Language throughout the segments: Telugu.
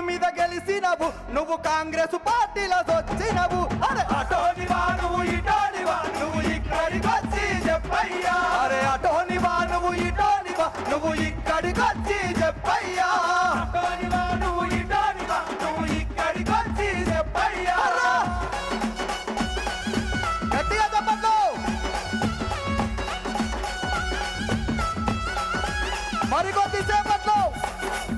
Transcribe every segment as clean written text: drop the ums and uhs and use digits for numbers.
మీద గెలిసినవు నువ్వు కాంగ్రెస్ పార్టీలో వచ్చినవు అరే అటోనివా నువ్వు ఇటోనివా నువ్వు ఇక్కడికి వచ్చి చెప్పయ్యా అరే అటోనివా నువ్వు ఇటోనివా నువ్వు ఇక్కడికి వచ్చి చెప్పయ్యా అటోనివా నువ్వు ఇటోనివా నువ్వు ఇక్కడికి వచ్చి చెప్పయ్యా గట్టిగా చెప్పండి మరికొద్ది సేపట్లో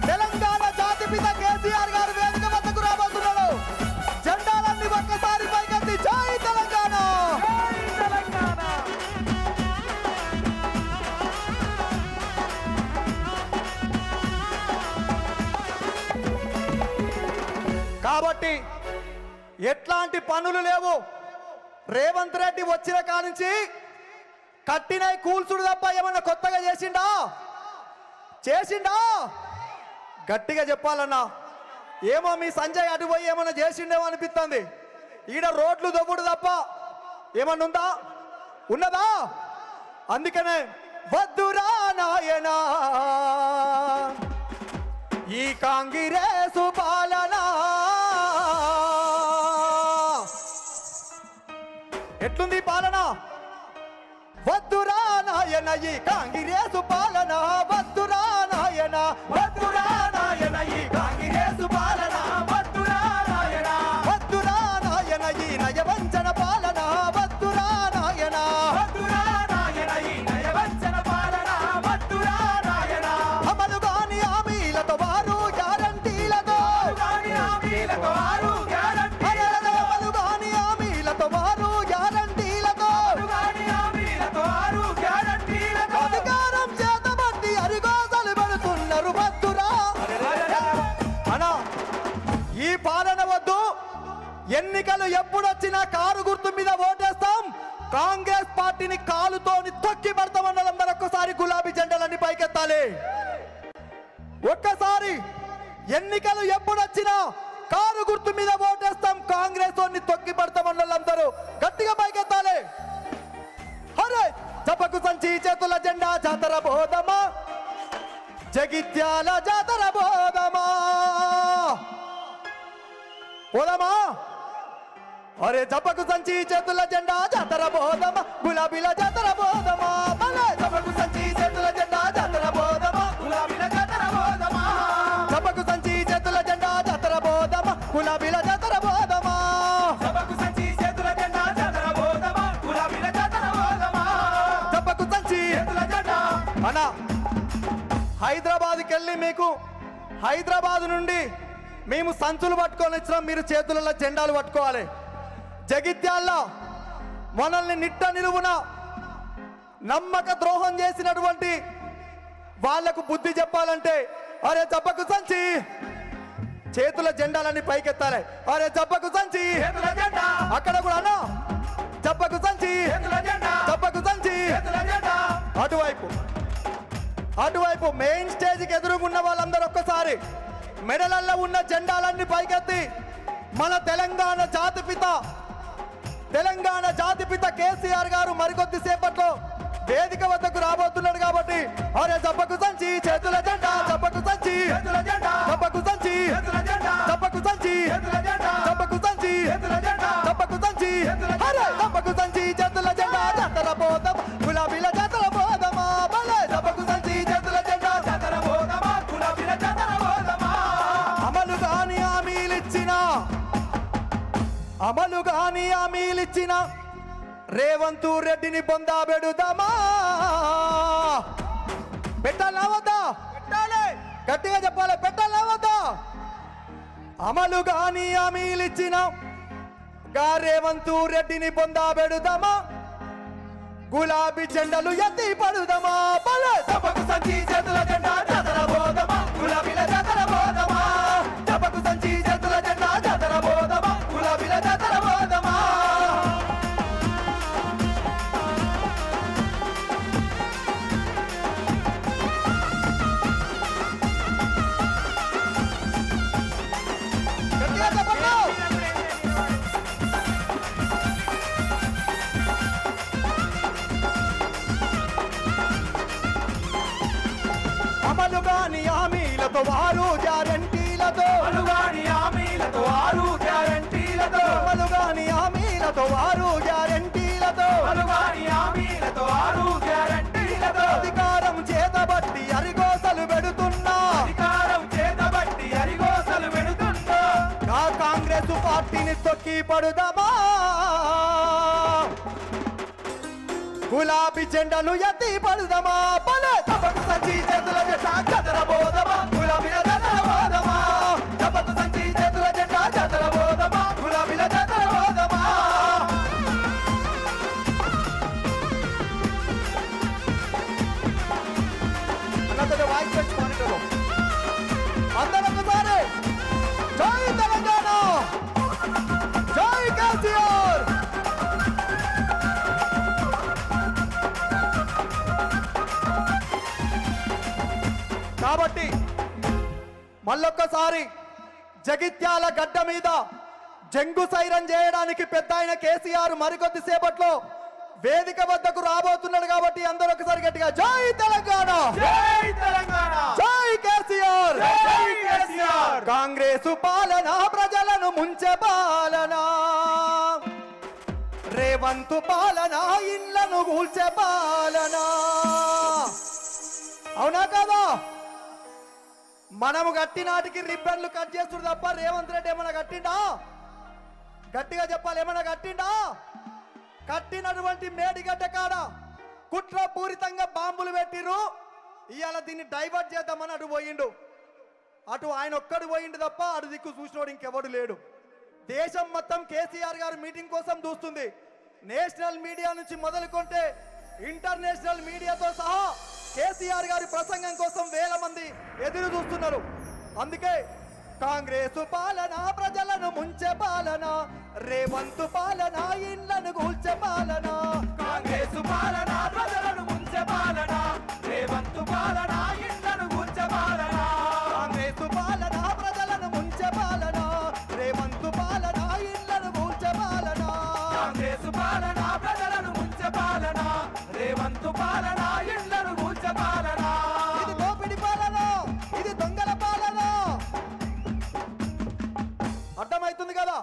తెలంగాణ జాతిపిత కేసీఆర్ గారు వేదిక వద్దకు రాబోతున్నాడు. జెండాలన్నీ ఒక్కసారి పైకెత్తి జై తెలంగాణ. కాబట్టి ఎట్లాంటి పనులు లేవు. రేవంత్ రెడ్డి వచ్చిన కానించి కట్టినై కూల్చుడు తప్ప ఏమన్నా కొత్తగా చేసిండా గట్టిగా చెప్పాలన్నా. ఏమో మీ సంజయ్ అటు పోయి ఏమన్నా చేసిండేమో అనిపిస్తుంది. ఈడ రోడ్లు దొబ్బుడు తప్ప ఏమన్నా ఉన్నదా? అందుకనే వద్దురా నాయనా ఈ కాంగ్రెసు పాలన. ఎట్లుంది పాలన? వద్దురా నాయన ఈ కాంగ్రెసు పాలన. వద్దురా నాయన వద్దురా నాయన ఈ కాంగ్రెసు పాలన వద్దురా నాయన వద్దురా నాయన ఈ నయవంచన పాలన. వద్దురా నాయన వద్దురా నాయన ఈ నయవంచన పాలన వద్దురా నాయన అమలు కాని హామీలతో వారు గ్యారంటీలతో కాని హామీలకు వారు గ్యారంటీ అమలు కాని హామీలతో వారు గ్యారంటీలతో కాని హామీలకు వారు గ్యారంటీలతో అధికారం చేతబట్టి అరిగోసలు పెడుతున్నారు. వద్దురా అనా ఈ పాలన వద్దు. ఎన్నికలు ఎప్పుడొచ్చినా కారు గుర్తు మీద ఓటేస్తాం. కాంగ్రెస్ పార్టీని కాలుతోని తొక్కి పడతామన్న మరొకసారి గులాబీ జెండాలన్నీ పైకెత్తాలి. ఒక్కసారి ఎన్నికలు ఎప్పుడొచ్చినా కారు గుర్తు మీద ఓటేస్తాం. కాంగ్రెస్ తొక్కి పడతామన్నోళ్ళందరూ గట్టిగా పైకెత్తాలి. అరే చపకు సంచి చేతుల జెండా జాతర బోధమా జగిత్యాల జాతర బోధమా పోదమా. అరే చపకు సంచి చేతుల జెండా జాతర బోధమా గులాబీల జాతర బోధమా. భలే చపకు సంచి చేతుల జెండా జాతర బోధమా గులాబీల జాతర బోధమా చపకు సంచి చేతుల జెండా జాతర బోధమా గులాబీల జాతర బోధమా. సభకు సంచి చేతుల జెండా జాతర బోధమా గులాబీల జాతర బోధమా చపకు సంచి చేతుల జెండా అన్నా హైదరాబాద్కి వెళ్ళి మీకు హైదరాబాద్ నుండి మేము సంచులు పట్టుకొని వచ్చినాం. మీరు చేతులలో జెండాలు పట్టుకోవాలి. జగిత్యాల్లో మనల్ని నిట్ట నిలువున నమ్మక ద్రోహం చేసినటువంటి వాళ్లకు బుద్ధి చెప్పాలంటే అరే జబ్బకు సంచి చేతుల జెండాలన్నీ పైకెత్తాలి. అరే జబ్బకు సంచి చేతుల జెండా అక్కడ కూడా అన్నా జబ్బకు సంచి చేతుల జెండా జబ్బకు సంచి చేతుల జెండా అటువైపు మెయిన్ స్టేజ్కి ఎదురుగున్న వాళ్ళందరూ ఒక్కసారి మెడలల్లో ఉన్న జెండాలన్నీ పైకెత్తి మన తెలంగాణ జాతిపిత కేసీఆర్ గారు మరికొద్ది సేపట్లో వేదిక వద్దకు రాబోతున్నాడు. కాబట్టి అరే జబ్బకు సంచి చేతుల జెండా జబ్బకు సంచి చేతుల జెండా జబ్బకు సంచి చేతుల జెండా జబ్బకు సంచి చేతుల జెండా జబ్బకు సంచి చేతుల జెండా జబ్బకు సంచి అరే జబ్బకు సంచి చేతుల జెండా జాతర బోధం గులాబీల జాతర బోధమా. భలే జబ్బకు సంచి చేతుల జెండా జాతర బోధమా గులాబీల జాతర బోధమా అమలు కాని హామీలిచ్చిన రేవంత్ రెడ్డిని బొందా పెడుదామా. పెట్టాలా వద్దా? పెట్టాలి. గట్టిగా చెప్పాలి. పెట్టాలా వద్దా? అమలు కాని హామీలిచ్చిన రేవంత్ రెడ్డిని బొందా పెడుదామా. గులాబీ జెండలు ఎత్తి పడుదామా. భలే సభకు సంచి చేతుల జెండా జాతర బోధమా గులాబీల జాతర బోధమా సభకు సంచి చేతుల జెండా జాతర బోధమా గులాబీల జాతర బోధమా గట్టిగా చెప్పండి. అమలు కాని హామీలతో వారు హామీలతో 6 గ్యారంటీలతో అమలుగాని హామీలతో 6 గ్యారంటీలతో అలుగాని హామీలతో 6 గ్యారంటీలతో అధికారం చేతబట్టి అరిగోసలు పెడుతున్నా అధికారం చేతబట్టి అరిగోసలు పెడుతుంటో ఆ కాంగ్రెస్ పార్టీని తొక్కి పడుదామా గులాబీ జెండాను ఎత్తి పడుదామా బలే తపకు సంచి చేతుల జెండా చెదరబోదమా గులాబీల చెదరబోదమా తపకు సంచి చేతుల జెండా చెదరబోదమా గులాబీల చెదరబోదమా అన్నతో వాయిస్ పెంచి మానిటరు అందరూ ఒకసారి జై తెలంగాణ జై కేసీఆర్ కాబట్టి మళ్ళొక్కసారి జగిత్యాల గడ్డ మీద జంగు సైరన్ చేయడానికి పెద్ద ఆయన కేసీఆర్ మరికొద్ది సేపట్లో వేదిక వద్దకు రాబోతున్నాడు కాబట్టి అందరూ ఒకసారి గట్టిగా జై తెలంగాణ జై తెలంగాణ జై కేసీఆర్ జై కేసీఆర్ కాంగ్రెసు పాలన ప్రజలను ముంచే పాలన రేవంతు పాలన ఇళ్లను కూల్చే పాలన అవునా కదా మనము గట్టి నాటికి రిబ్బన్లు కట్ చేస్తుడు తప్ప రేవంత్ రెడ్డి ఏమన్నా కట్టిండా గట్టిగా చెప్పాలి ఏమన్నా కట్టిండా కట్టినటువంటి మేడిగడ్డ కాడ కుట్రపూరితంగా బాంబులు పెట్టిర్రు ఇవాళ దీన్ని డైవర్ట్ చేద్దామని అటు పోయిండు అటు ఆయన ఒక్కడు పోయిండు తప్ప అటు దిక్కు చూసినోడు ఇంకెవడు లేడు దేశం మొత్తం కేసీఆర్ గారు మీటింగ్ కోసం చూస్తుంది నేషనల్ మీడియా నుంచి మొదలుకొంటే ఇంటర్నేషనల్ మీడియాతో సహా కేసీఆర్ గారి ప్రసంగం కోసం వేల మంది ఎదురు చూస్తున్నారు అందుకే కాంగ్రెసు పాలన ప్రజలను ముంచే పాలన రేవంతు పాలన ఇళ్లను కూల్చే పాలన కాంగ్రెసు పాలన ప్రజలను ముంచే పాలన రేవంతు పాలన ఇళ్లను కూల్చే పాలన కాంగ్రెసు పాలన ప్రజలను ముంచే పాలన రేవంతు పాలన ఇళ్లను కూల్చే పాలన కాంగ్రెసు పాలన ప్రజలను ముంచే పాలన రేవంతు పాలన ఇళ్లను కూల్చే పాలన ఇది దోపిడి పాలన ఇది దొంగల పాలన అర్థమవుతుంది కదా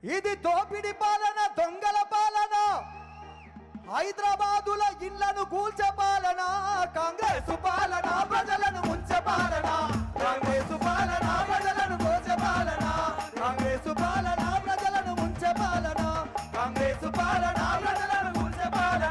ఇది దోపిడి పాలన దొంగల పాలన హైదరాబాదుల ఇళ్లను కూల్చే పాలన కాంగ్రెస్ పాలన ప్రజలను ముంచే పాలన కాంగ్రెస్ పాలన ప్రజలను కూల్చే పాలన కాంగ్రెస్ పాలన ప్రజలను ముంచే పాలన కాంగ్రెసు పాలన ప్రజలను కూల్చే పాలన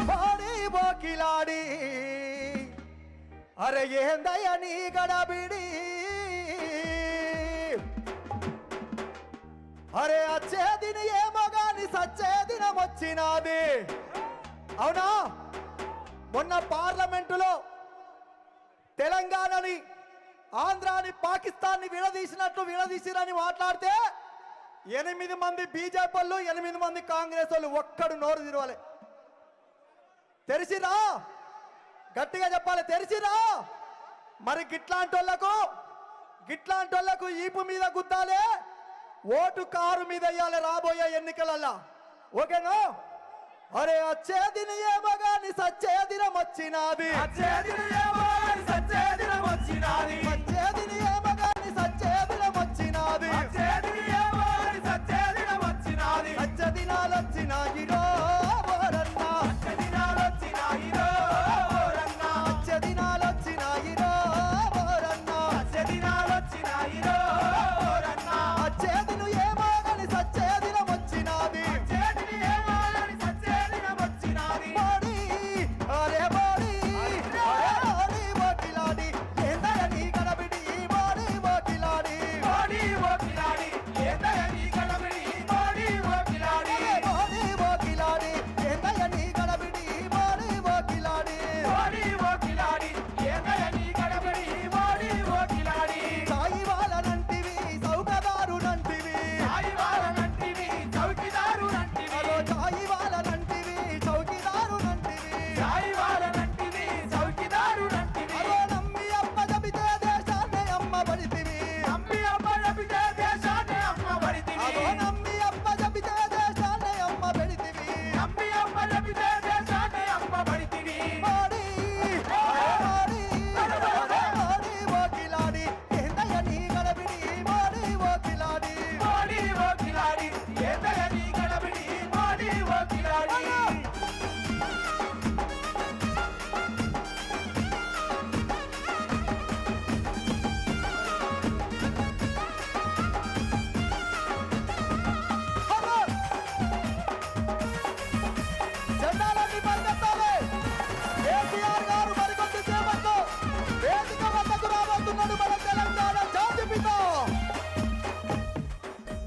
బాడీ బోకిలాడి అరే ఏందయ్య నీ గడబిడి అరే అచ్చేదిని ఏమో గాని సచ్చేదినం వచ్చినాది అవునా మొన్న పార్లమెంటులో తెలంగాణని ఆంధ్రాని పాకిస్తాన్ని విడదీసినట్టు విడదీసిరని మాట్లాడితే 8 మంది బీజేపీ వాళ్ళు 8 మంది కాంగ్రెస్ వాళ్ళు ఒక్కడు నోరు తిరవాలి తెరిసిరా గట్టిగా చెప్పాలి తెరిసిరా మరి గిట్లాంటి వాళ్ళకు ఈపు మీద గుద్దాలే ఓటు కారు మీద వేయాలి రాబోయే ఎన్నికలల్లా ఓకేనా అరే అచ్చేదిని ఏమో గాని సచ్చేదినం వచ్చినాది అచ్చేదిని ఏమో గాని సచ్చేదినం వచ్చినాది సచ్చేదిని ఏమో గాని సచ్చేదినం వచ్చినాది అచ్చేదిని ఏమో గాని సచ్చేదినం వచ్చినాది సచ్చదినాలు వచ్చినాయిరో ఓరన్నా అచ్చేదినాలు వచ్చినాయిరో ఓరన్నా సచ్చదినాలు వచ్చినాయిరో ఓరన్నా అచ్చేదినాలు వచ్చినాయిరో ఓరన్నా అచ్చేదిను ఏమో గాని సచ్చేదినం వచ్చినాది అచ్చేదిని ఏమో గాని సచ్చేదినం వచ్చినాది బాడీ అరే బాడీ అరే బాడీ బోకిలాడి ఏందయ్య నీ గడ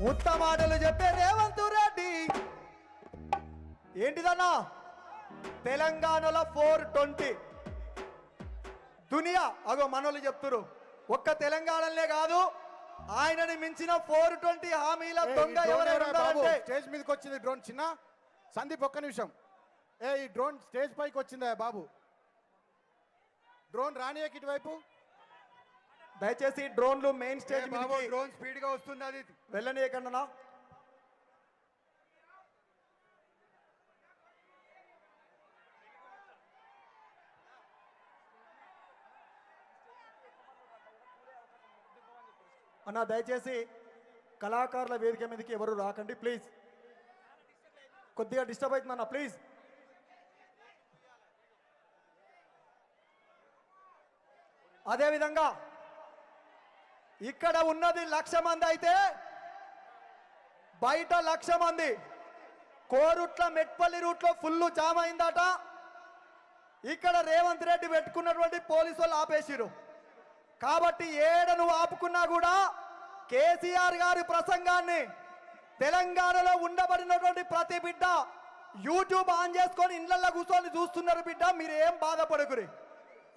ఉత్తమాటలు చెప్పే రేవంత్ రెడ్డి ఏంటిదన్నా తెలంగాణలో 420 దునియా అగో మనోళ్ళు చెప్తురు ఒక్క తెలంగాణలే కాదు ఆయనని మించిన 420 హామీల దొంగ ఎవరైనా ఉన్నారంటే స్టేజ్ మీదకి వచ్చింది డ్రోన్ చిన్న సందీప్ ఒక్క నిమిషం ఈ డ్రోన్ స్టేజ్ పైకి వచ్చిందా బాబు డ్రోన్ రానియకి ఇటువైపు దయచేసి డ్రోన్లు మెయిన్ స్టేజ్ మీద డ్రోన్ స్పీడ్ గా వస్తుంది అది వెళ్ళనీయకండి. అన్న దయచేసి కళాకారుల వేదిక మీదకి ఎవరు రాకండి ప్లీజ్. కొద్దిగా డిస్టర్బ్ అవుతుందన్న ప్లీజ్. అదేవిధంగా ఇక్కడ ఉన్నది 1,00,000 మంది అయితే బయట 1,00,000 మంది కోరుట్ల మెట్పల్లి రూట్లో ఫుల్ జామ్ అయిందట. ఇక్కడ రేవంత్ రెడ్డి పెట్టుకున్నటువంటి పోలీసు వాళ్ళు ఆపేసిరు. కాబట్టి ఏడ నువ్వు ఆపుకున్నా కూడా కేసీఆర్ గారి ప్రసంగాన్ని తెలంగాణలో ఉండబడినటువంటి ప్రతి బిడ్డ యూట్యూబ్ ఆన్ చేసుకొని ఇళ్లలో కూర్చొని చూస్తున్నారు బిడ్డ. మీరు ఏం బాధపడకురి,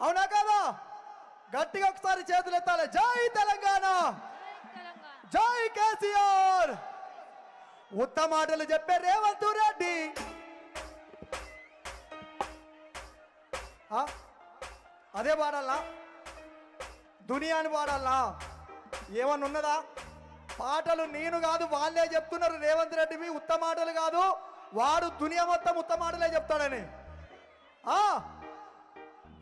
అవునా కదా? గట్టిగా ఒకసారి చేతులు ఎత్తాలి. జై తెలంగాణ, జై కేసీఆర్. ఉత్తమాటలు చెప్పే రేవంత్ రెడ్డి అదే పాడాలా, దునియాని పాడాలా? ఏమన్నా ఉన్నదా? పాటలు నేను కాదు వాళ్ళే చెప్తున్నారు. రేవంత్ రెడ్డివి ఉత్తమాటలు కాదు, వాడు దునియా మొత్తం ఉత్తమాటలే చెప్తాడని.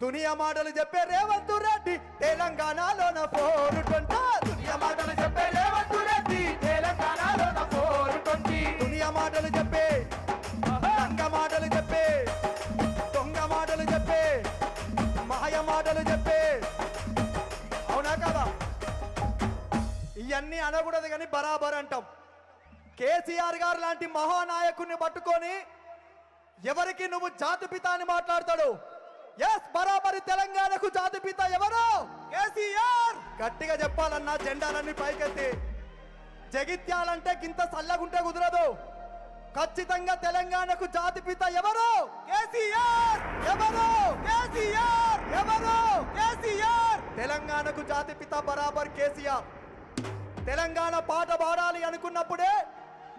దునియా మాటలు చెప్పే రేవంత్ రెడ్డి తెలంగాణలోన 420. దునియా మాటలు చెప్పే రేవంత్ రెడ్డి తెలంగాణలోన 420. దునియా మాటలు చెప్పే లంగ మాటలు చెప్పే దొంగ మాటలు చెప్పే మాయ మాటలు చెప్పే, అవునా కదా? ఇవన్నీ అనకూడదు కానీ బరాబర్ అంటాం. కేసీఆర్ గారు లాంటి మహానాయకుడిని పట్టుకొని ఎవరికి నువ్వు జాతిపిత అని మాట్లాడతాడు? ఎస్, బరాబరి తెలంగాణకు జాతిపిత ఎవరు? కేసీఆర్. గట్టిగా చెప్పాలన్నా జెండాలన్నీ పైకెత్తి. జగిత్యాలంటే గింత చల్లగుంటే కుదరదు. ఖచ్చితంగా తెలంగాణకు జాతిపిత ఎవరు? కేసీఆర్. ఎవరు? కేసీఆర్. ఎవరు? కేసీఆర్. తెలంగాణకు జాతిపిత బరాబర్ కేసీఆర్. తెలంగాణ పాట పాడాలి అనుకున్నప్పుడే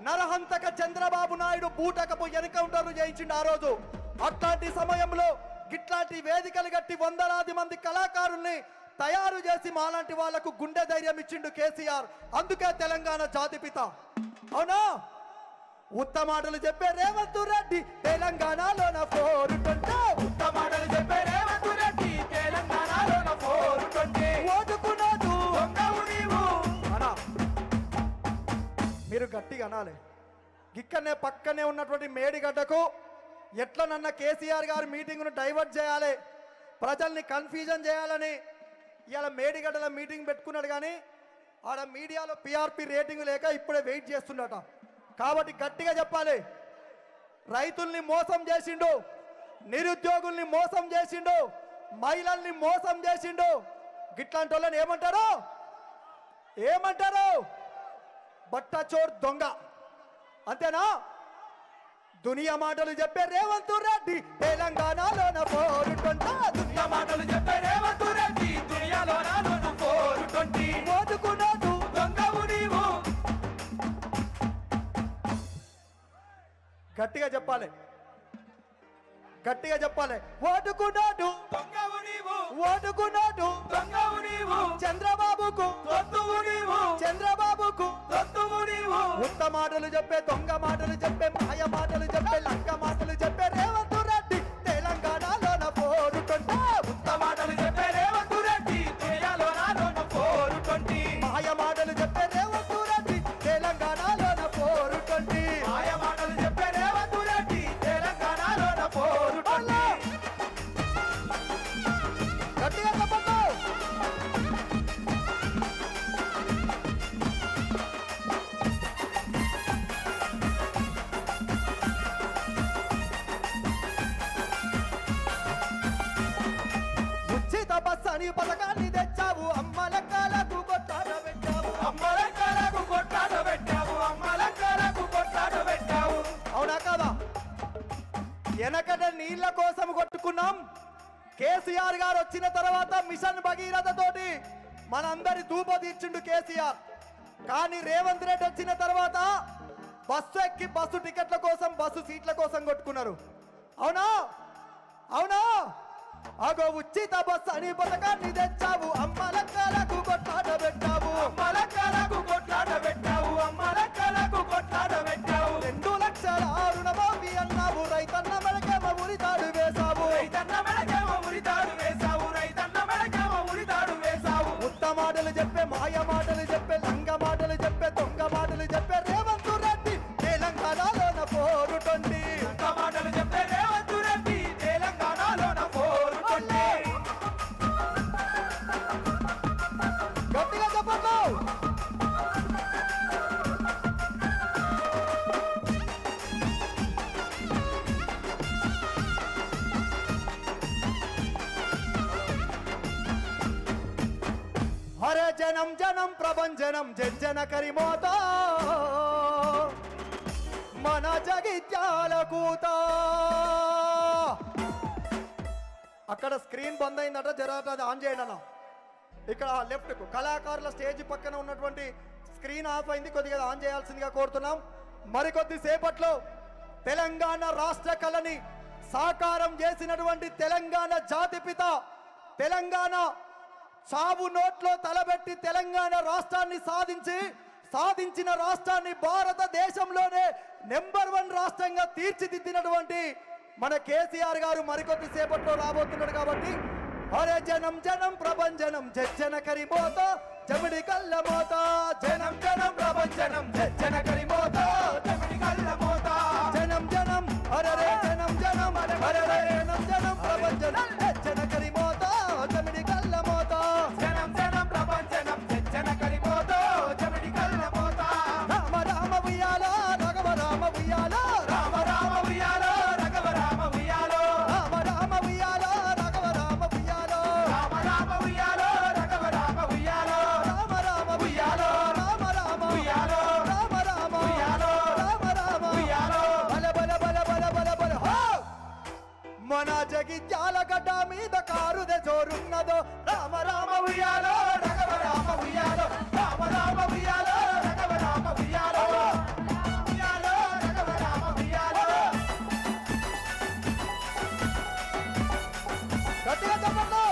నరహంతక చంద్రబాబు నాయుడు బూటకపు ఎన్కౌంటర్లు చేయించిండు ఆ రోజు. అట్లాంటి సమయంలో ఇట్లాంటి వేదికలు కట్టి వందలాది మంది కళాకారుల్ని తయారు చేసి మాలాంటి వాళ్లకు గుండె ధైర్యం ఇచ్చిండు కేసీఆర్. అందుకే తెలంగాణ జాతిపిత, అవునా? ఉత్తమాటలు చెప్పే రేవంత్ రెడ్డి తెలంగాణలోన 420. ఉత్తమాటలు చెప్పే రేవంత్ రెడ్డి తెలంగాణలోన 420. ఓటుకున్నాడు దొంగవు నీవు అనా, మీరు గట్టిగా అనాలి. ఇక్కడనే పక్కనే ఉన్నటువంటి మేడిగడ్డకు ఎట్లనన్న కేసీఆర్ గారు మీటింగ్ను డైవర్ట్ చేయాలి, ప్రజల్ని కన్ఫ్యూజన్ చేయాలని ఇవాళ మేడిగడ్డల మీటింగ్ పెట్టుకున్నాడు. కానీ ఆడ మీడియాలో పిఆర్పి రేటింగ్ లేక ఇప్పుడే వెయిట్ చేస్తున్నట. కాబట్టి గట్టిగా చెప్పాలి. రైతుల్ని మోసం చేసిండు, నిరుద్యోగుల్ని మోసం చేసిండు, మహిళల్ని మోసం చేసిండు. గిట్లాంటి వాళ్ళని ఏమంటారు? ఏమంటారు? బట్టచోర్ దొంగ, అంతేనా? దునియా మాటలు చెప్పే రేవంత్ రెడ్డి తెలంగాణలోన 420. దునియా మాటలు చెప్పే రేవంత్ రెడ్డి దునియాలోన 420. ఓటుకున్నాడు దొంగవు నీవు. గట్టిగా చెప్పాలి, గట్టిగా చెప్పాలి. ఓటుకున్నాడు దొంగవు నీవు. ఓటుకున్నాడు దొంగవు నీవు. చంద్రబాబుకు దొంగవు నీవు. చంద్రబాబుకు దొంగవు నీవు. ఉత్త మాటలు చెప్పే దొంగ మాటలు చెప్పే మాయ మాటలు చెప్పే లంక మాటలు చెప్పే రేవంత్ రెడ్డి తెలంగాణలోన 420. ఉత్తమాటలు చెప్పే రేవంత్ రెడ్డి దునియాలోన 420. మాయ మాటలు చెప్పే రేవంత్ రెడ్డి తెలంగాణలోన 420. మాయ మాటలు చెప్పే రేవంత్ రెడ్డి తెలంగాణలోన 420. గట్టిగా చెప్పండి. ఉచిత బస్ అని పథకాన్ని తెచ్చావు, అమ్మ లెక్కలకు కొట్టాడ పెట్టావు. అమ్మ లెక్కలకు కొట్టాట పెట్టావు. కేసీఆర్ గారు వచ్చిన తర్వాత మిషన్ భగీరథ తోటి మనందరి ధూప తీర్చిండు కేసీఆర్. కానీ రేవంత్ రెడ్డి వచ్చిన తర్వాత బస్సు ఎక్కి బస్సు టికెట్ల కోసం బస్సు సీట్ల కోసం కొట్టుకున్నారు. అవునా అవునా? అగో ఉచిత బస్సు అని పథకాన్ని తెచ్చావు, అమ్మలక్కలకు కొట్లాట పెట్టావు, అమ్మలక్కలకు కొట్లాట పెట్టావు, అమ్మలక్కలకు కొట్లాట పెట్టావు. 2 లక్షల రుణమాఫీ అన్నావు, రైతన్న మెడకేమ ఉరితాడు వేశావు, రైతన్న మెడకేమో ఉరితాడు వేశావు, రైతన్న మెడకేమో ఉరితాడు వేశావు. ఉత్త మాటలు చెప్పే, మాయ మాటలు చెప్పే, లంగ మాటలు చెప్పే, దొంగ మాటలు చెప్పే రేవంత్ రెడ్డి తెలంగాణలోన పోరుటండి. ఒక్క మాటలు చెప్పే రేవంత్ రెడ్డి తెలంగాణలోన పోరుతోంది. గట్టిగా చెప్పండి. హరే జనం జనం ప్రభంజనం జజ్జన కరిమోత మన జగిత్యాల కూత. అక్కడ స్క్రీన్ బంద్ అయిందట, జరగట అది ఆన్ చేయండి అన్న. ఇక్కడ లెఫ్ట్ కు కళాకారుల స్టేజ్ పక్కన ఉన్నటువంటి స్క్రీన్ ఆఫ్ అయింది, కొద్దిగా ఆన్ చేయాల్సిందిగా కోరుతున్నాం. మరికొద్ది సేపట్లో తెలంగాణ రాష్ట్ర కళని సాకారం చేసినటువంటి తెలంగాణ జాతిపిత, తెలంగాణ చావు నోట్లో తలబెట్టి తెలంగాణ రాష్ట్రాన్ని సాధించిన రాష్ట్రాన్ని భారతదేశంలోనే నెంబర్ 1 రాష్ట్రంగా తీర్చిదిద్దినటువంటి మన కేసీఆర్ గారు మరికొద్ది సేపట్లో రాబోతున్నాడు. కాబట్టి హరే జనం జనం ప్రభంజనం జజ్జన కరిమోత జమిడి కళ్ళ మోత, జనం జనం ప్రభంజనం జన కరిమోత జమిడి కళ్ళ మోత. జనం జనం హరే జనం జనం హరే జనం జనం ప్రభంజనం జజ్జన కరిమోత జమిడి కళ్ళ మోత. జనం జనం ప్రభంజనం జన కరిమోత జమిడి కళ్ళ మోత. రామ రామ ఉయ్యాలో రఘవ రామ ఉయ్యాలో, రామ రామ ఉయ్యాలో రఘవ రామ ఉయ్యాలో, రామ రామ ఉయ్యాలో రఘవ రామ ఉయ్యాలో, రామ రామ ఉయ్యాలో రఘవ రామ ఉయ్యాలో, రామ రామ ఉయ్యాలో రామ రామ ఉయ్యాలో, రామ రామ ఉయ్యాలో రామ రామ ఉయ్యాలో. బల బల బల బల బల బల హో! మన జగిత్యాల గడ్డ మీద కారుదే జోరున్నదో, రామ రామ ఉయ్యాలో రఘవ రామ ఉయ్యాలో, రామ రామ ఉయ్యాలో రఘవ రామ ఉయ్యాలో, ఉయ్యాలో రఘవ రామ ఉయ్యాలో. గట్టిగా చెప్పండి.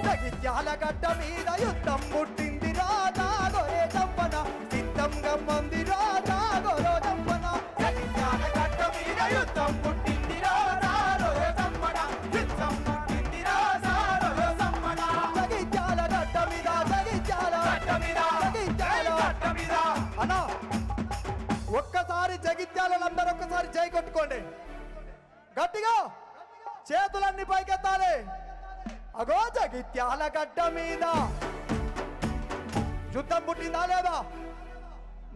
జగిత్యాల గడ్డ మీద యుద్ధం పుట్టింది రాజా గొరే చంపన, సిద్ధంగా మంది రాజా గొరో చంపన. జగిత్యాల గడ్డ మీద యుద్ధం పుట్టింది రాజాలో సమ్మడ, యుద్ధం పుట్టింది రాజాలో సమ్మడ. జగిత్యాల గడ్డ మీద జగిత్యాల గడ్డ మీద జగిత్యాల గడ్డ మీద. అన్నా ఒక్కసారి జగిత్యాలందరూ ఒక్కసారి జై కొట్టుకోండి గట్టిగా, చేతులన్నీ పైకెత్తాలి. అగో జగిత్యాల గడ్డ మీద యుద్ధం పుట్టిందా లేదా?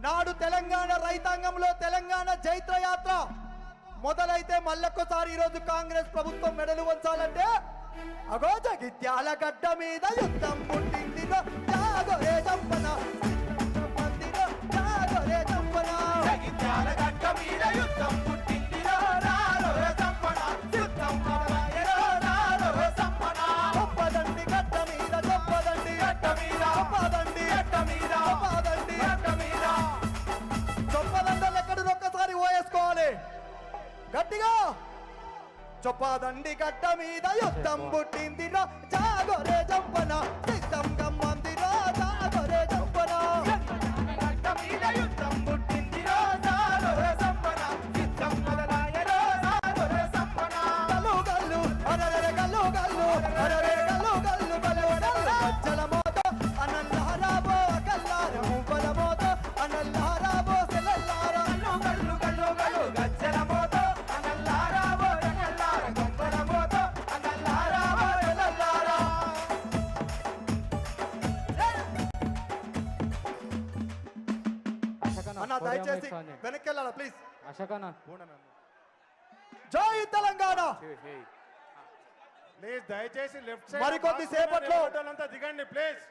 నాడు తెలంగాణ రైతాంగంలో తెలంగాణ జైత్ర యాత్ర మొదలైతే మళ్ళొక్కసారి ఈరోజు కాంగ్రెస్ ప్రభుత్వం మెడలు వంచాలంటే అగో జగిత్యాల గడ్డ మీద యుద్ధం పుట్టింది జాగరే చంపన, జాగరే చంపన. జగిత్యాల గడ్డ మీద యుద్ధం పుట్టింది రాజాలో సమ్మడ, యుద్ధం మొదలయ్యే రాజాలో సమ్మడ. చొప్పదండి గడ్డ మీద చొప్పదండి గడ్డ మీద చొప్పదండి గడ్డ మీద చొప్పదండి గడ్డ మీద. చొప్పదండలు ఎక్కడ ఒక్కసారి ఓయేసుకోవాలి గట్టిగా. చొప్పదండి గడ్డ మీద యుద్ధం పుట్టింది జాగరే చంపన, సిద్ధం గమ్మంది జాగరే చంపన. గడ్డ మీద యుద్ధం పుట్టింది రాజాలో సమ్మడ, యుద్ధం మొదలయ్యే రాజాలో సమ్మడ. గల్లు గల్లు అరరే గల్లు గల్లు అరరే గల్లు గల్లు గల్లు గల్లు గజ్జల మోత అనల్లారాబో కల్లారము బల మోత అనల్లారాబో సెలల్లారా. గల్లు గల్లు గల్లు గజ్జల మోత అనల్లారా బోరగల్లార, గొప్పల మోత అనల్లారా బోరగల్లారా. అన్న దయచేసి వెనక్కి వెళ్ళాలా ప్లీజ్. అశోకన్న జై తెలంగాణ. ప్లీజ్ దయచేసి లెఫ్ట్ సైడ్ మరికొద్ది సేపట్లో అంతా దిగండి ప్లీజ్.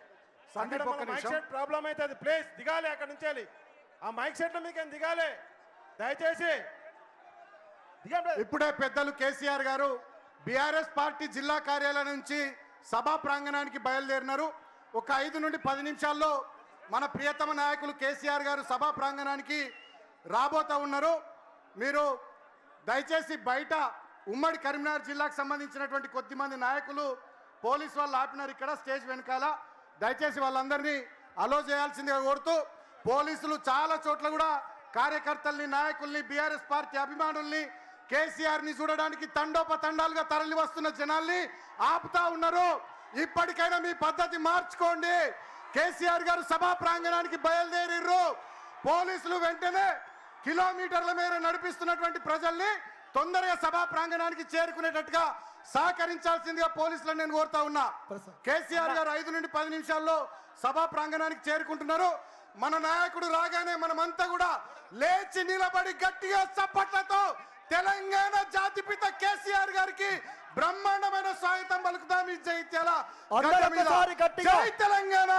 సందీప్ ఒక్క మైక్ నిమిషం. సెట్ ప్రాబ్లం అవుతుంది ప్లీజ్ దిగాలి అక్కడ నుంచి వెళ్ళి. ఆ మైక్ సెట్ లో మీకు దిగాలి దయచేసి దిగండి. ఇప్పుడే పెద్దలు కేసీఆర్ గారు బీఆర్ఎస్ పార్టీ జిల్లా కార్యాలయం నుంచి సభా ప్రాంగణానికి బయలుదేరినారు. ఒక 5 నుండి 10 నిమిషాల్లో మన ప్రియతమ నాయకులు కేసీఆర్ గారు సభా ప్రాంగణానికి రాబోతా ఉన్నారు. మీరు దయచేసి బయట ఉమ్మడి కరీంనగర్ జిల్లాకు సంబంధించినటువంటి కొద్దిమంది నాయకులు పోలీసు వాళ్ళు ఆపినారు ఇక్కడ స్టేజ్ వెనకాల. దయచేసి వాళ్ళందరినీ అలో చేయాల్సిందిగా కోరుతూ, పోలీసులు చాలా చోట్ల కూడా కార్యకర్తల్ని, నాయకుల్ని, బీఆర్ఎస్ పార్టీ అభిమానుల్ని, కేసీఆర్ ని చూడడానికి తండోపతండాలుగా తరలి వస్తున్న జనాల్ని ఆపుతా ఉన్నారు. ఇప్పటికైనా మీ పద్ధతి మార్చుకోండి. కేసీఆర్ గారు సభా ప్రాంగణానికి బయలుదేరిర్రు. పోలీసులు వెంటనే కిలోమీటర్ల మేర నడిపిస్తున్నటువంటి ప్రజల్ని తొందరగా సభా ప్రాంగణానికి చేరుకునేటట్టుగా సహకరించాల్సిందిగా పోలీసులను నేను కోరుతా ఉన్నా. కేసీఆర్ గారు 5 నుండి 10 నిమిషాల్లో సభా ప్రాంగణానికి చేరుకుంటున్నారు. మన నాయకుడు రాగానే మనమంతా కూడా లేచి నిలబడి గట్టిగా చప్పట్లతో తెలంగాణ జాతిపిత కేసీఆర్ గారికి బ్రహ్మాండమైన స్వాగతం పలుకుతాం. ఈ జైత్యాల జై తెలంగాణ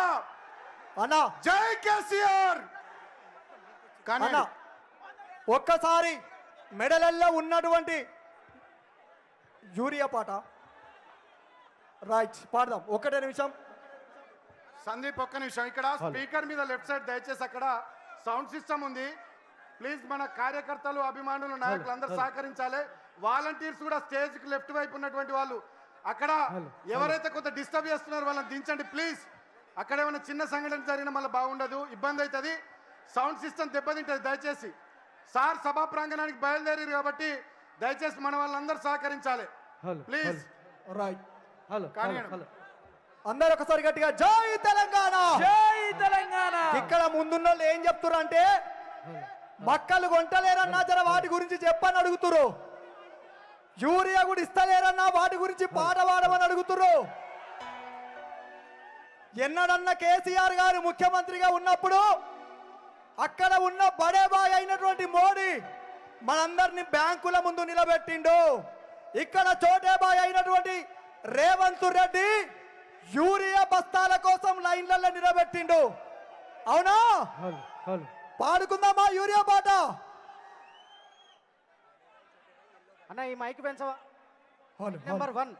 అన్నా, జై కేసీఆర్. అన్నా ఒక్కసారి మెడలల్లో ఉన్నటువంటి యూరియా పాట రైట్ పాడదాం. 1 నిమిషం. సందీప్ ఒక్క నిమిషం. ఇక్కడ స్పీకర్ మీద లెఫ్ట్ సైడ్ దయచేసి అక్కడ సౌండ్ సిస్టమ్ ఉంది. ప్లీజ్ మన కార్యకర్తలు, అభిమానులు, నాయకులు అందరూ సహకరించాలి. వాలంటీర్స్ కూడా స్టేజ్ కి లెఫ్ట్ వైపు ఉన్నటువంటి వాళ్ళు అక్కడ ఎవరైతే కొంత డిస్టర్బ్ చేస్తున్నారో వాళ్ళని దించండి ప్లీజ్. అక్కడ ఏమైనా చిన్న సంఘటన జరిగినా మళ్ళీ బాగుండదు, ఇబ్బంది అవుతుంది, సౌండ్ సిస్టమ్ దెబ్బతింటది. దయచేసి సార్ సభా ప్రాంగణానికి బయలుదేరారు కాబట్టి దయచేసి మన వాళ్ళందరూ సహకరించాలి ప్లీజ్. రైట్. కానీ అందరు ఒకసారి గట్టిగా జై తెలంగాణ, జై తెలంగాణ. ఇక్కడ ముందున్న వాళ్ళు ఏం చెప్తున్నారు అంటే మక్కలు కొంటలేరన్నా జర వాటి గురించి చెప్పని అడుగుతురు. యూరియా కూడా ఇస్తలేరన్నా వాటి గురించి పాట పాడమని అడుగుతురు. ఎన్నడన్నా కేసీఆర్ గారు ముఖ్యమంత్రిగా ఉన్నప్పుడు అక్కడ ఉన్న బడేబాయ్ అయినటువంటి మోడీ మనందరినీ బ్యాంకుల ముందు నిలబెట్టిండు. ఇక్కడ చోటేబాయ్ అయినటువంటి రేవంత్ రెడ్డి యూరియా బస్తాల కోసం లైన్లలో నిలబెట్టిండు. అవునా? పాడుకుందామా యూరియా పాట? అన్న ఈ మైక్ పెంచవా? నెంబర్ 1.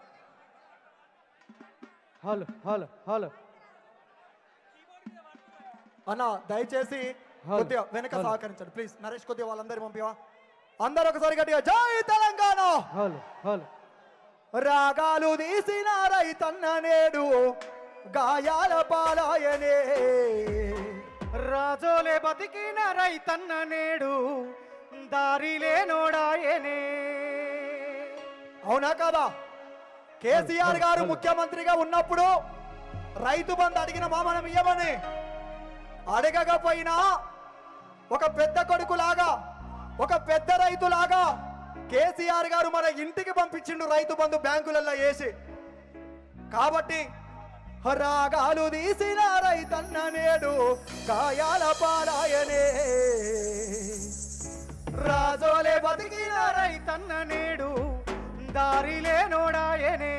హలో హలో హలో అన్న దయచేసి కొద్దిగా వెనక సహకరించండి ప్లీజ్. నరేష్ కొద్దిగా వాళ్ళందరూ పంపివా. అందరు ఒకసారి గట్టిగా జై తెలంగాణ. హలో హలో రాగాలు తీసిన రైతన్న నేడు గాయాల పాలాయనే, రాజోలే బతికిన రైతన్న నేడు దారిలే నోడాయనే. అవునా కదా? కేసీఆర్ గారు ముఖ్యమంత్రిగా ఉన్నప్పుడు రైతు బంధు అడిగిన మనం ఇయ్యమని అడగకపోయినా ఒక పెద్ద కొడుకులాగా, ఒక పెద్ద రైతులాగా కేసీఆర్ గారు మన ఇంటికి పంపించిండు రైతు బంధు బ్యాంకులలో వేసి. కాబట్టి రాగాలు తీసిన రైతన్న నేడు గాయాల పాలాయనే, రాజోలే బతికిన రైతన్న నేడు దారిలే నోడాయనే.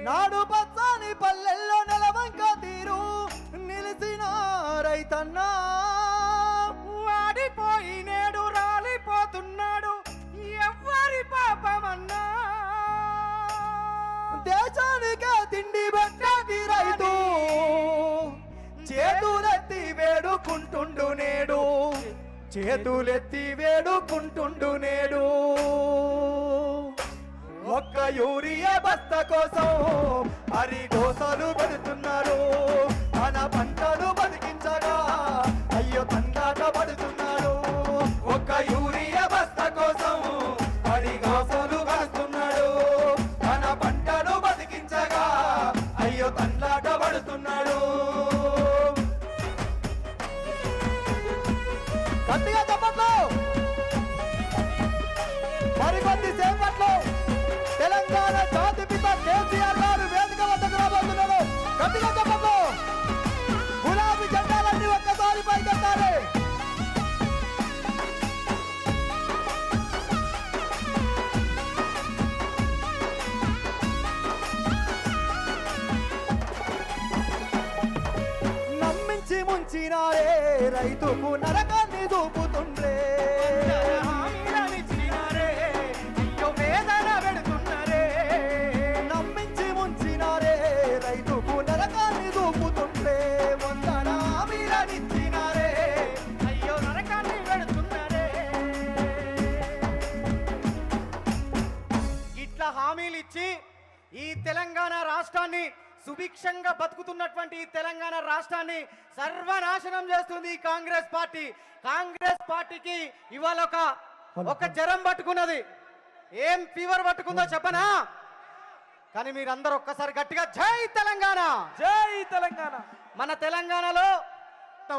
నాడు పచ్చని పల్లెల్లో నెలవంక తీరు నిలిసిన రైతన్న వాడిపోయి నేడు రాలిపోతున్నాడు ఎవ్వరి పాపమన్నా. దేశానికే తిండి పెట్టేది రైతు చేతులెత్తి వేడుకుంటుండు నేడు, చేతులెత్తి వేడుకుంటుండు నేడు. ఒక్క యూరియా బస్త కోసం అరిగోసలు పెడుతున్నారు, మన పంటలు బతికించగా అయ్యో తండాట పడుతున్నారు. ఒక్క యూరియా బస్త కోసం అరిగోసలు పెడుతున్నాడు, మన పంటలు బతికించగా అయ్యో తండాట పడుతున్నాడు. గట్టిగా చెప్పట్లు. మరికొద్ది సేపట్లో తెలంగాణ జాతిపిత కేసీఆర్ గారు వేదిక వద్దకు రాబోతున్నారు. గట్టిగా చెప్పట్లు. గులాబీ జెండాలన్నీ ఒక్కసారి పైకెత్తాలి. ముంచినారే రైతుకు నరకాన్ని చూపుతుండ్రే హామీలనిచ్చినారే, అయ్యో వేదన పెడుతున్నారే. నమ్మించి ముంచినారే రైతుకు నరకాన్ని చూపుతుండ్రే వందన హామీలనిచ్చినారే, అయ్యో నరకాన్ని పెడుతున్నారే. ఇట్లా హామీలు ఇచ్చి ఈ తెలంగాణ రాష్ట్రాన్ని సుభిక్షంగా బతుకుతున్నటువంటి ఈ తెలంగాణ రాష్ట్రాన్ని సర్వనాశనం చేస్తుంది ఈ కాంగ్రెస్ పార్టీ. కాంగ్రెస్ పార్టీకి ఇవాళ ఒక జ్వరం పట్టుకున్నది. ఏం ఫీవర్ పట్టుకుందో చెప్పనా? కానీ మీరందరూ ఒక్కసారి గట్టిగా జై తెలంగాణ, జై తెలంగాణ. మన తెలంగాణలో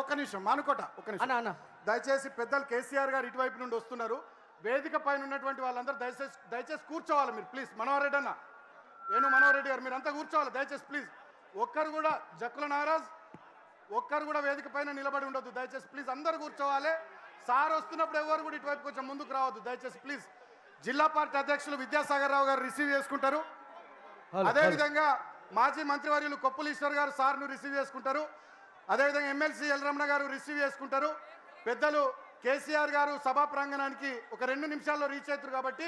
ఒక్క నిమిషం మానుకోట, ఒక్క నిమిషం అన్న అన్న దయచేసి పెద్దలు కేసీఆర్ గారు ఇటువైపు నుండి వస్తున్నారు. వేదిక పైన ఉన్నటువంటి వాళ్ళందరూ దయచేసి కూర్చోవాలి మీరు ప్లీజ్. మనోహర్ రెడ్డి అన్న, మనోహర్ రెడ్డి గారు మీరంతా కూర్చోవాలి దయచేసి ప్లీజ్. ఒక్కరు కూడా జక్కుల నారాజ్ ఒక్కరు కూడా వేదిక పైన నిలబడి ఉండొద్దు దయచేసి ప్లీజ్. అందరూ కూర్చోవాలి. సార్ వస్తున్నప్పుడు ఎవరు కూడా ఇటువైపు కొంచెం ముందుకు రావద్దు దయచేసి ప్లీజ్. జిల్లా పార్టీ అధ్యక్షులు విద్యాసాగర్ రావు గారు రిసీవ్ చేసుకుంటారు. అదేవిధంగా మాజీ మంత్రివర్యులు కొప్పుల ఈశ్వర్ గారు సార్ను రిసీవ్ చేసుకుంటారు. అదేవిధంగా ఎమ్మెల్సీ ఎల్రమణ గారు రిసీవ్ చేసుకుంటారు. పెద్దలు కేసీఆర్ గారు సభా ప్రాంగణానికి ఒక 2 నిమిషాల్లో రీచ్ అవుతారు కాబట్టి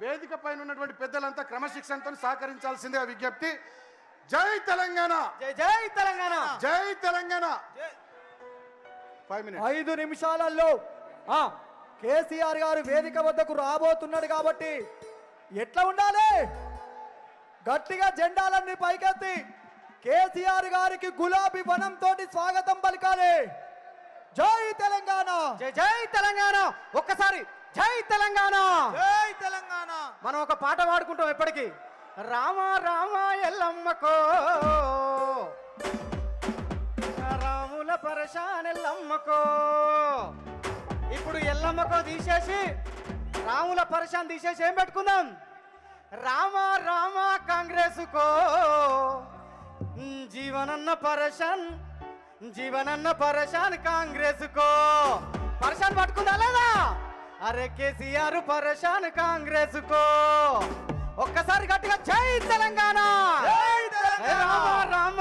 వేదిక పైన ఉన్నటువంటి పెద్దలంతా క్రమశిక్షణతో సహకరించాల్సిందే విజ్ఞప్తి. జై తెలంగాణ, జై జై తెలంగాణ, జై తెలంగాణ. 5 minutes. 5 నిమిషాలలో కేసీఆర్ గారు వేదిక వద్దకు రాబోతున్నాడు కాబట్టి ఎట్లా ఉండాలి? గట్టిగా జెండాలన్నీ పైకెత్తి కేసీఆర్ గారికి గులాబీ వనంతో స్వాగతం పలకాలి. జై తెలంగాణ, జై జై తెలంగాణ. ఒక్కసారి జై తెలంగాణ, జై తెలంగాణ. మనం ఒక పాట పాడుకుంటాం ఎప్పటికీ. రామ రామ ఎల్లమ్మకో రాముల పరశాన్ ఎల్లమ్మకో. ఇప్పుడు ఎల్లమ్మకో తీసేసి రాముల పరశాన్ తీసేసి ఏం పెట్టుకుందాం? రామ రామ కాంగ్రెసుకో జీవనన్న పరశాన్, జీవనన్న పరశాన్ కాంగ్రెసుకో. పరశాన్ పట్టుకుందా లేదా? అరే కేసీఆర్ పరశాన్ కాంగ్రెసుకో. ఒక్కసారి గట్టిగా జై తెలంగాణ, జై తెలంగాణ. రామ రామ